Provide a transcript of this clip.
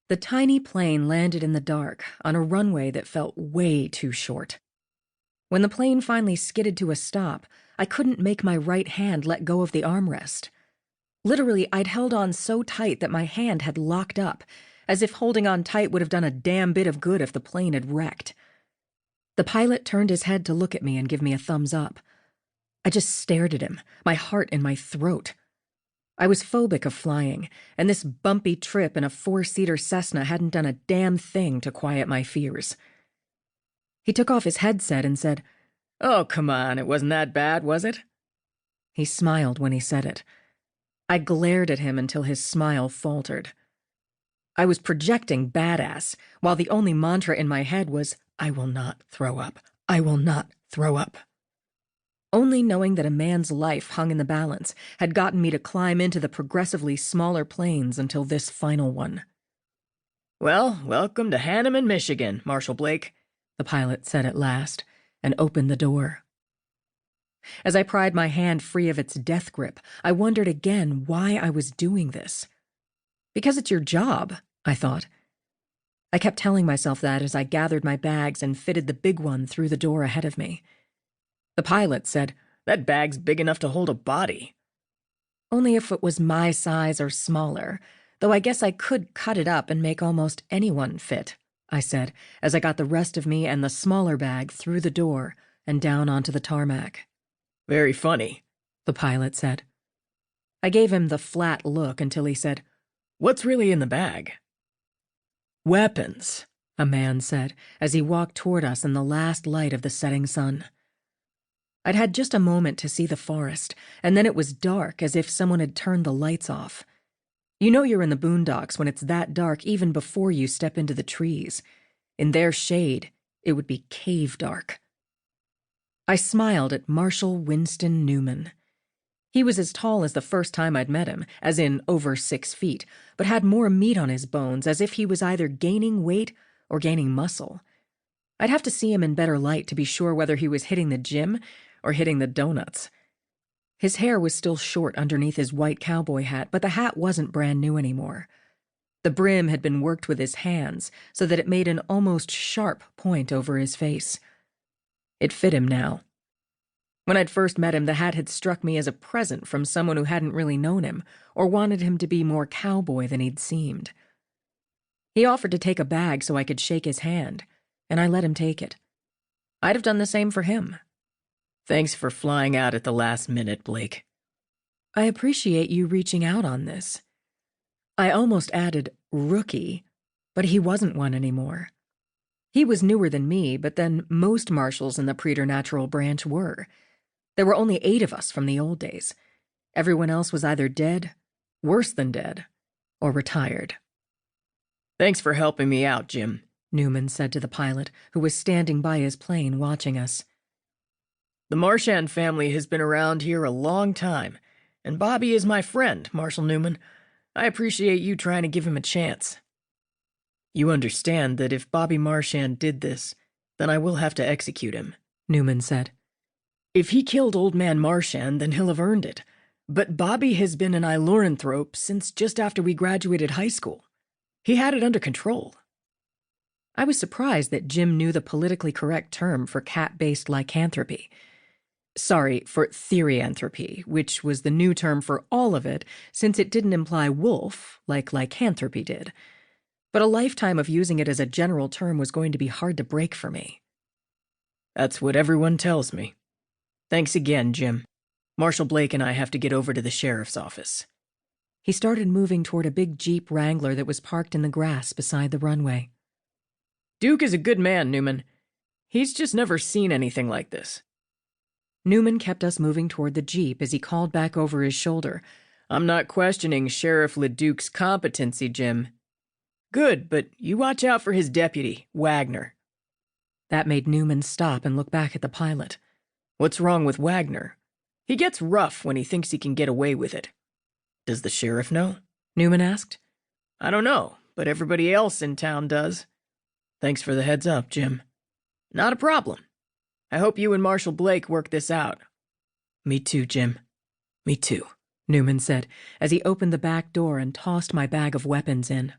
The tiny plane landed in the dark on a runway that felt way too short. When the plane finally skidded to a stop, I couldn't make my right hand let go of the armrest. Literally, I'd held on so tight that my hand had locked up, as if holding on tight would have done a damn bit of good if the plane had wrecked. The pilot turned his head to look at me and give me a thumbs up. I just stared at him, my heart in my throat. I was phobic of flying, and this bumpy trip in a 4-seater Cessna hadn't done a damn thing to quiet my fears. He took off his headset and said, "Oh, come on, it wasn't that bad, was it?" He smiled when he said it. I glared at him until his smile faltered. I was projecting badass, while the only mantra in my head was, "I will not throw up. I will not throw up." Only knowing that a man's life hung in the balance had gotten me to climb into the progressively smaller planes until this final one. "Well, welcome to Hanneman, Michigan, Marshal Blake," the pilot said at last, and opened the door. As I pried my hand free of its death grip, I wondered again why I was doing this. Because it's your job, I thought. I kept telling myself that as I gathered my bags and fitted the big one through the door ahead of me. The pilot said, "That bag's big enough to hold a body." Only if it was my size or smaller, though I guess I could cut it up and make almost anyone fit, I said, as I got the rest of me and the smaller bag through the door and down onto the tarmac. "Very funny," the pilot said. I gave him the flat look until he said, "What's really in the bag?" "Weapons," a man said, as he walked toward us in the last light of the setting sun. I'd had just a moment to see the forest, and then it was dark as if someone had turned the lights off. You know you're in the boondocks when it's that dark even before you step into the trees. In their shade, it would be cave dark. I smiled at Marshal Winston Newman. He was as tall as the first time I'd met him, as in over 6 feet, but had more meat on his bones, as if he was either gaining weight or gaining muscle. I'd have to see him in better light to be sure whether he was hitting the gym or hitting the donuts. His hair was still short underneath his white cowboy hat, but the hat wasn't brand new anymore. The brim had been worked with his hands so that it made an almost sharp point over his face. It fit him now. When I'd first met him, the hat had struck me as a present from someone who hadn't really known him or wanted him to be more cowboy than he'd seemed. He offered to take a bag so I could shake his hand, and I let him take it. I'd have done the same for him. "Thanks for flying out at the last minute, Blake." "I appreciate you reaching out on this." I almost added rookie, but he wasn't one anymore. He was newer than me, but then most marshals in the preternatural branch were. There were only 8 of us from the old days. Everyone else was either dead, worse than dead, or retired. "Thanks for helping me out, Jim," Newman said to the pilot, who was standing by his plane watching us. "The Marshal family has been around here a long time, and Bobby is my friend, Marshal Newman. I appreciate you trying to give him a chance. You understand that if Bobby Marshal did this, then I will have to execute him," Newman said. "If he killed Old Man Marshal, then he'll have earned it. But Bobby has been an Iloranthrope since just after we graduated high school. He had it under control." I was surprised that Jim knew the politically correct term for cat-based lycanthropy. Sorry, for therianthropy, which was the new term for all of it since it didn't imply wolf, like lycanthropy did. But a lifetime of using it as a general term was going to be hard to break for me. "That's what everyone tells me. Thanks again, Jim. Marshal Blake and I have to get over to the sheriff's office." He started moving toward a big Jeep Wrangler that was parked in the grass beside the runway. "Duke is a good man, Newman. He's just never seen anything like this." Newman kept us moving toward the Jeep as he called back over his shoulder, "I'm not questioning Sheriff LeDuc's competency, Jim." "Good, but you watch out for his deputy, Wagner." That made Newman stop and look back at the pilot. "What's wrong with Wagner?" "He gets rough when he thinks he can get away with it." "Does the sheriff know?" Newman asked. "I don't know, but everybody else in town does." "Thanks for the heads up, Jim." "Not a problem. I hope you and Marshal Blake work this out." "Me too, Jim. Me too," Newman said as he opened the back door and tossed my bag of weapons in.